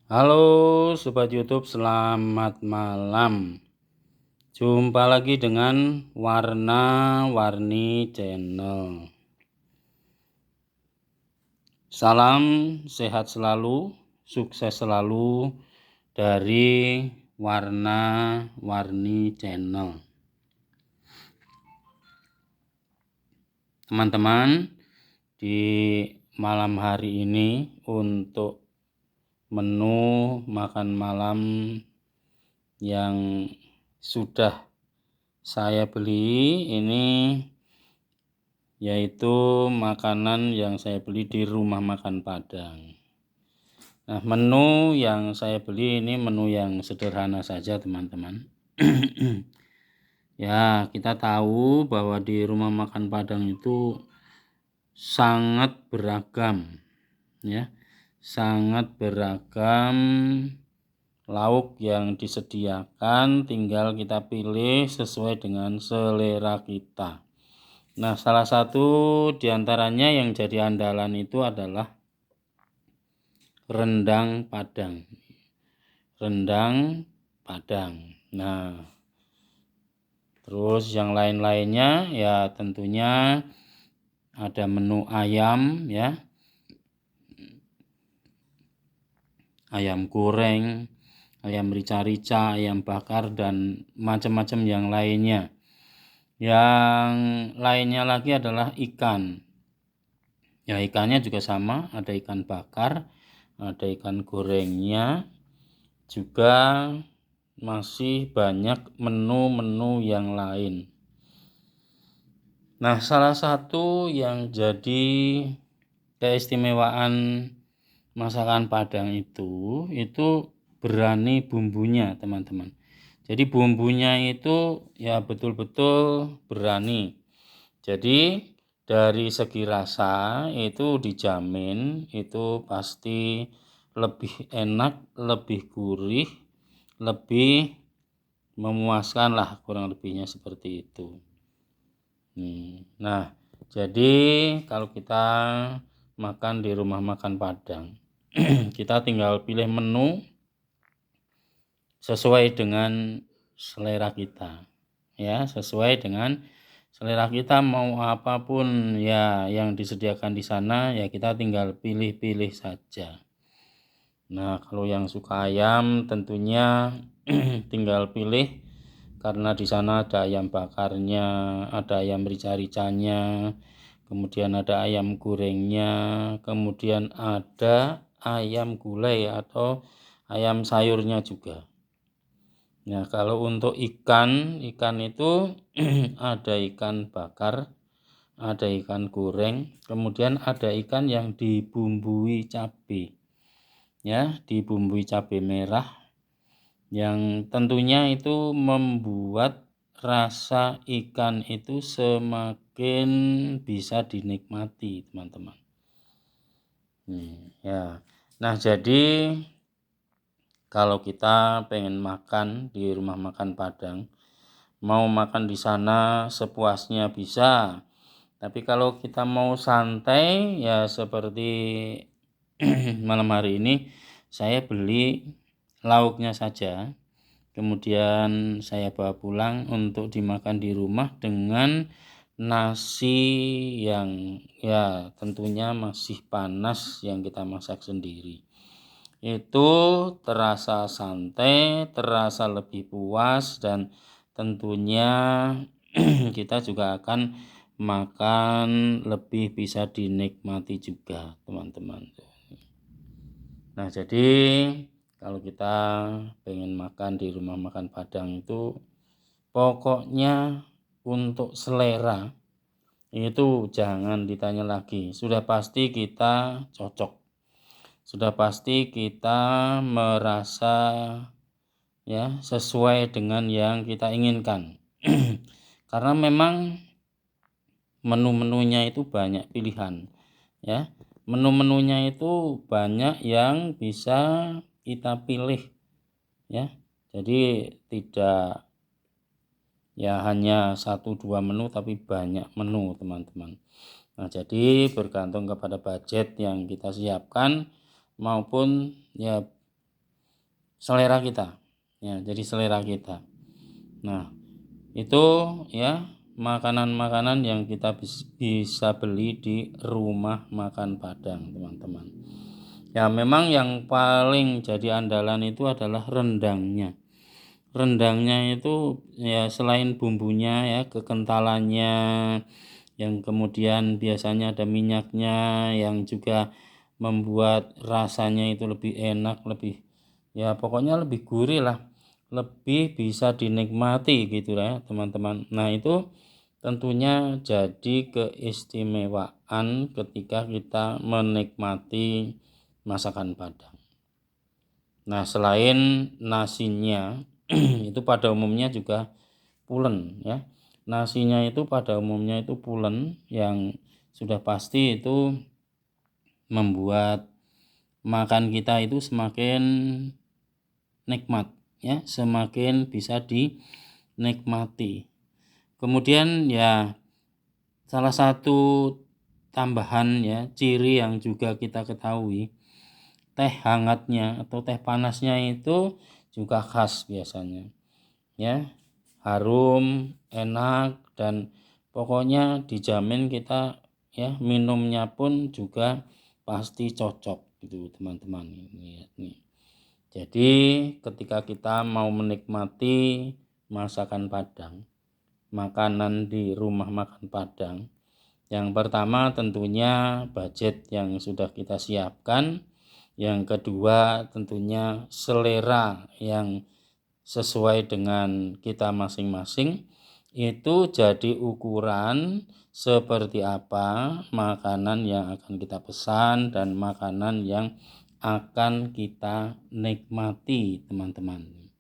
Halo Sobat YouTube, selamat malam. Jumpa lagi dengan Warna-Warni Channel. Salam sehat selalu, sukses selalu dari Warna-Warni Channel. Teman-teman, di malam hari ini untuk menu makan malam yang sudah saya beli ini yaitu makanan yang saya beli di rumah makan Padang. Nah, menu yang saya beli ini menu yang sederhana saja, teman-teman. Ya, kita tahu bahwa di rumah makan Padang itu sangat beragam, ya. Sangat beragam lauk yang disediakan, tinggal kita pilih sesuai dengan selera kita. Nah, salah satu diantaranya yang jadi andalan itu adalah rendang Padang. Rendang Padang. Nah, terus yang lain-lainnya ya tentunya ada menu ayam, ya. Ayam goreng, ayam rica-rica, ayam bakar, dan macam-macam yang lainnya. Yang lainnya lagi adalah ikan. Ya, ikannya juga sama, ada ikan bakar, ada ikan gorengnya, juga masih banyak menu-menu yang lain. Nah, salah satu yang jadi keistimewaan masakan Padang itu berani bumbunya, teman-teman. Jadi bumbunya itu ya betul-betul berani. Jadi dari segi rasa itu dijamin itu pasti lebih enak, lebih gurih, lebih memuaskan lah, kurang lebihnya seperti itu. Nah, jadi kalau kita makan di rumah makan Padang, kita tinggal pilih menu sesuai dengan selera kita, ya, sesuai dengan selera kita mau apapun ya yang disediakan di sana, ya kita tinggal pilih-pilih saja. Nah, kalau yang suka ayam tentunya tinggal pilih, karena di sana ada ayam bakarnya, ada ayam rica-ricanya, kemudian ada ayam gorengnya, kemudian ada ayam gulai atau ayam sayurnya juga. Nah, kalau untuk ikan itu ada ikan bakar, ada ikan goreng, kemudian ada ikan yang dibumbui cabai, ya, dibumbui cabai merah, yang tentunya itu membuat rasa ikan itu semakin bisa dinikmati, teman-teman. Ya. Nah, jadi kalau kita pengen makan di rumah makan Padang, mau makan di sana sepuasnya bisa. Tapi kalau kita mau santai ya seperti malam hari ini, saya beli lauknya saja. Kemudian saya bawa pulang untuk dimakan di rumah dengan nasi yang ya tentunya masih panas yang kita masak sendiri. Itu terasa santai, terasa lebih puas, dan tentunya kita juga akan makan lebih bisa dinikmati juga, teman-teman. Nah, jadi kalau kita pengen makan di rumah makan Padang itu pokoknya untuk selera itu jangan ditanya lagi, sudah pasti kita cocok, sudah pasti kita merasa ya sesuai dengan yang kita inginkan. Karena memang menu-menunya itu banyak pilihan, ya. Menu-menunya itu banyak yang bisa kita pilih, ya. Jadi tidak ya hanya 1-2 menu, tapi banyak menu, teman-teman. Nah, jadi bergantung kepada budget yang kita siapkan maupun ya selera kita. Ya, jadi selera kita. Nah, itu ya makanan-makanan yang kita bisa beli di rumah makan Padang, teman-teman. Ya, memang yang paling jadi andalan itu adalah rendangnya. Rendangnya itu ya selain bumbunya ya, kekentalannya, yang kemudian biasanya ada minyaknya yang juga membuat rasanya itu lebih enak, lebih ya pokoknya lebih gurih lah, lebih bisa dinikmati gitu ya teman-teman. Nah, itu tentunya jadi keistimewaan ketika kita menikmati masakan Padang. Nah, selain nasinya itu pada umumnya juga pulen ya. Nasinya itu pada umumnya itu pulen yang sudah pasti itu membuat makan kita itu semakin nikmat ya, semakin bisa dinikmati. Kemudian ya salah satu tambahan ya ciri yang juga kita ketahui, teh hangatnya atau teh panasnya itu juga khas biasanya ya, harum, enak, dan pokoknya dijamin kita ya minumnya pun juga pasti cocok gitu teman-teman. Lihat nih. Jadi ketika kita mau menikmati masakan Padang, makanan di rumah makan Padang, yang pertama tentunya budget yang sudah kita siapkan. Yang kedua tentunya selera yang sesuai dengan kita masing-masing. Itu jadi ukuran seperti apa makanan yang akan kita pesan dan makanan yang akan kita nikmati, teman-teman.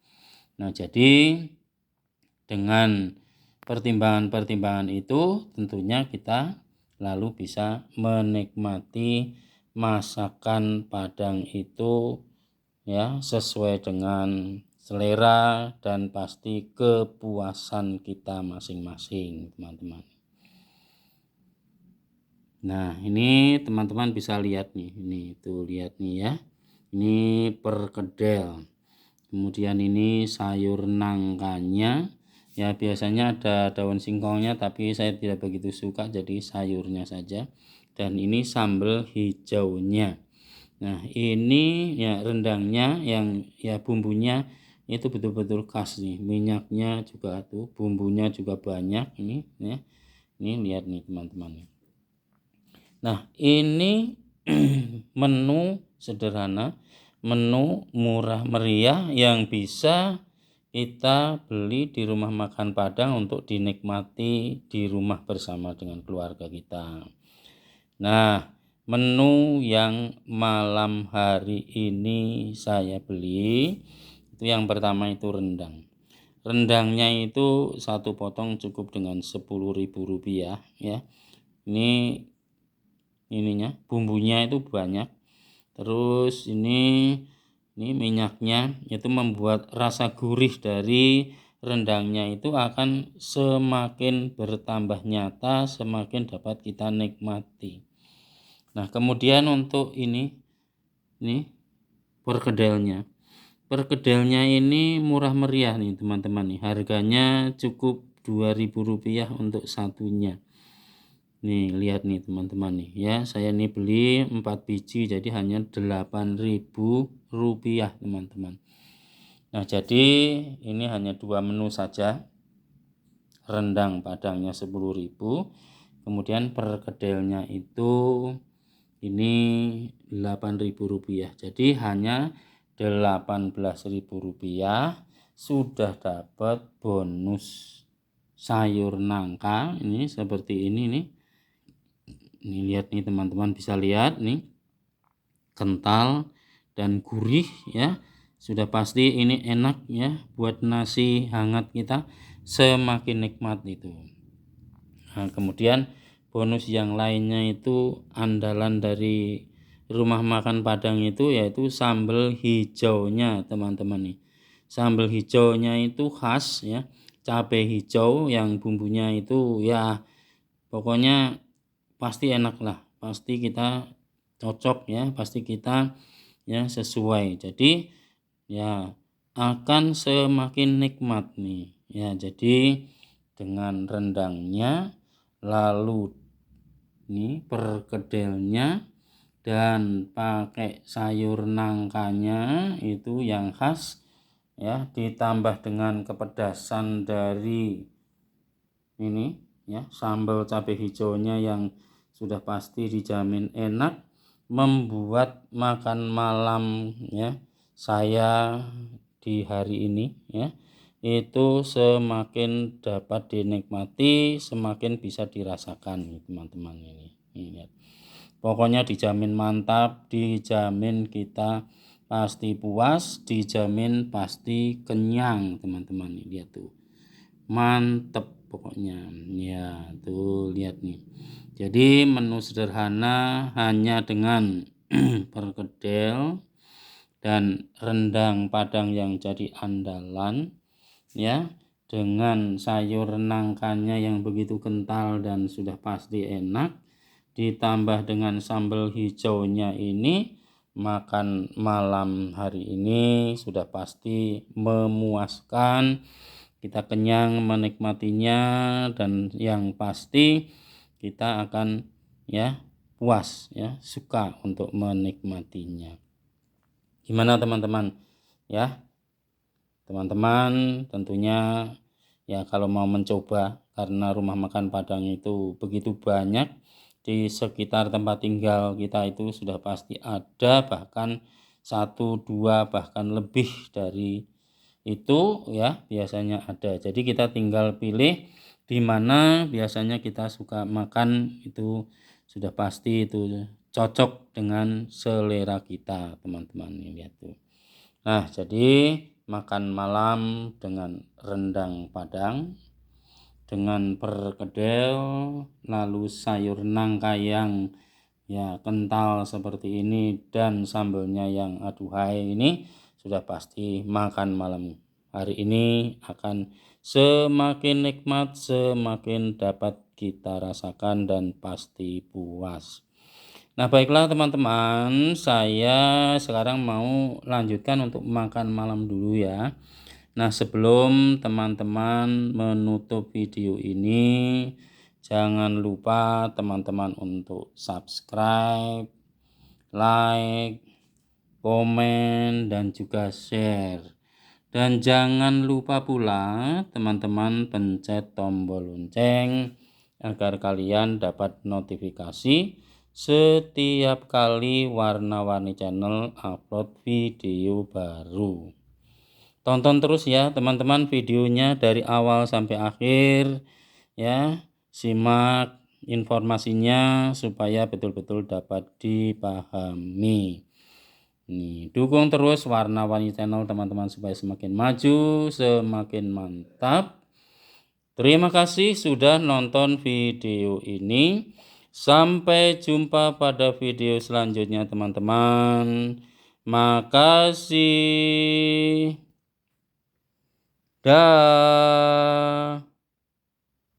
Nah, jadi dengan pertimbangan-pertimbangan itu tentunya kita lalu bisa menikmati masakan Padang itu ya sesuai dengan selera dan pasti kepuasan kita masing-masing, teman-teman. Nah, ini teman-teman bisa lihat nih, ini tuh lihat nih ya. Ini perkedel. Kemudian ini sayur nangkanya. Ya, biasanya ada daun singkongnya tapi saya tidak begitu suka, jadi sayurnya saja. Dan ini sambal hijaunya. Nah, ini ya rendangnya yang ya bumbunya itu betul-betul khas nih. Minyaknya juga tuh, bumbunya juga banyak ini ya. Ini lihat nih teman-teman. Nah, ini menu sederhana, menu murah meriah yang bisa kita beli di rumah makan Padang untuk dinikmati di rumah bersama dengan keluarga kita. Nah, menu yang malam hari ini saya beli itu yang pertama itu rendang. Rendangnya itu satu potong cukup dengan Rp10.000 ya. Ini ininya bumbunya itu banyak. Terus ini minyaknya itu membuat rasa gurih dari rendangnya itu akan semakin bertambah nyata, semakin dapat kita nikmati. Nah, kemudian untuk ini perkedelnya. Perkedelnya ini murah meriah nih teman-teman nih. Harganya cukup Rp2.000 untuk satunya. Nih, lihat nih teman-teman nih ya. Saya ini beli 4 biji jadi hanya Rp8.000 teman-teman. Nah, jadi ini hanya 2 menu saja. Rendang Padangnya 10.000. Kemudian perkedelnya itu ini Rp8.000. Jadi hanya Rp18.000 sudah dapat bonus sayur nangka ini seperti ini nih. Ini lihat nih teman-teman, bisa lihat nih kental dan gurih ya. Sudah pasti ini enak ya, buat nasi hangat kita semakin nikmat itu. Nah, kemudian bonus yang lainnya itu andalan dari rumah makan Padang itu yaitu sambal hijaunya teman-teman nih. Sambal hijaunya itu khas ya, cabai hijau yang bumbunya itu ya pokoknya pasti enak lah, pasti kita cocok ya, pasti kita ya sesuai. Jadi ya akan semakin nikmat nih ya. Jadi dengan rendangnya, lalu ini perkedelnya, dan pakai sayur nangkanya itu yang khas ya, ditambah dengan kepedasan dari ini ya, sambal cabai hijaunya yang sudah pasti dijamin enak, membuat makan malam ya saya di hari ini ya itu semakin dapat dinikmati, semakin bisa dirasakan nih teman-teman ini. Lihat. Pokoknya dijamin mantap, dijamin kita pasti puas, dijamin pasti kenyang teman-teman. Lihat tuh. Mantep pokoknya. Ya, tuh lihat nih. Jadi menu sederhana hanya dengan perkedel dan rendang Padang yang jadi andalan ya, dengan sayur nangkanya yang begitu kental dan sudah pasti enak, ditambah dengan sambal hijaunya ini, makan malam hari ini sudah pasti memuaskan, kita kenyang menikmatinya, dan yang pasti kita akan ya puas ya, suka untuk menikmatinya. Gimana teman-teman ya? Teman-teman tentunya ya kalau mau mencoba, karena rumah makan Padang itu begitu banyak di sekitar tempat tinggal kita, itu sudah pasti ada, bahkan 1, 2, bahkan lebih dari itu ya biasanya ada. Jadi kita tinggal pilih di mana biasanya kita suka makan, itu sudah pasti itu cocok dengan selera kita teman-teman. Lihat tuh. Nah, jadi makan malam dengan rendang Padang, dengan perkedel, lalu sayur nangka yang ya kental seperti ini, dan sambalnya yang aduhai ini, sudah pasti makan malam hari ini akan semakin nikmat, semakin dapat kita rasakan, dan pasti puas. Nah, baiklah teman-teman, saya sekarang mau lanjutkan untuk makan malam dulu ya. Nah, sebelum teman-teman menutup video ini, jangan lupa teman-teman untuk subscribe, like, komen, dan juga share. Dan jangan lupa pula teman-teman pencet tombol lonceng agar kalian dapat notifikasi setiap kali Warna-Warni Channel upload video baru. Tonton terus ya teman-teman videonya dari awal sampai akhir ya. Simak informasinya supaya betul-betul dapat dipahami. Nih, dukung terus Warna-Warni Channel teman-teman supaya semakin maju, semakin mantap. Terima kasih sudah nonton video ini. Sampai jumpa pada video selanjutnya teman-teman. Makasih. Dah.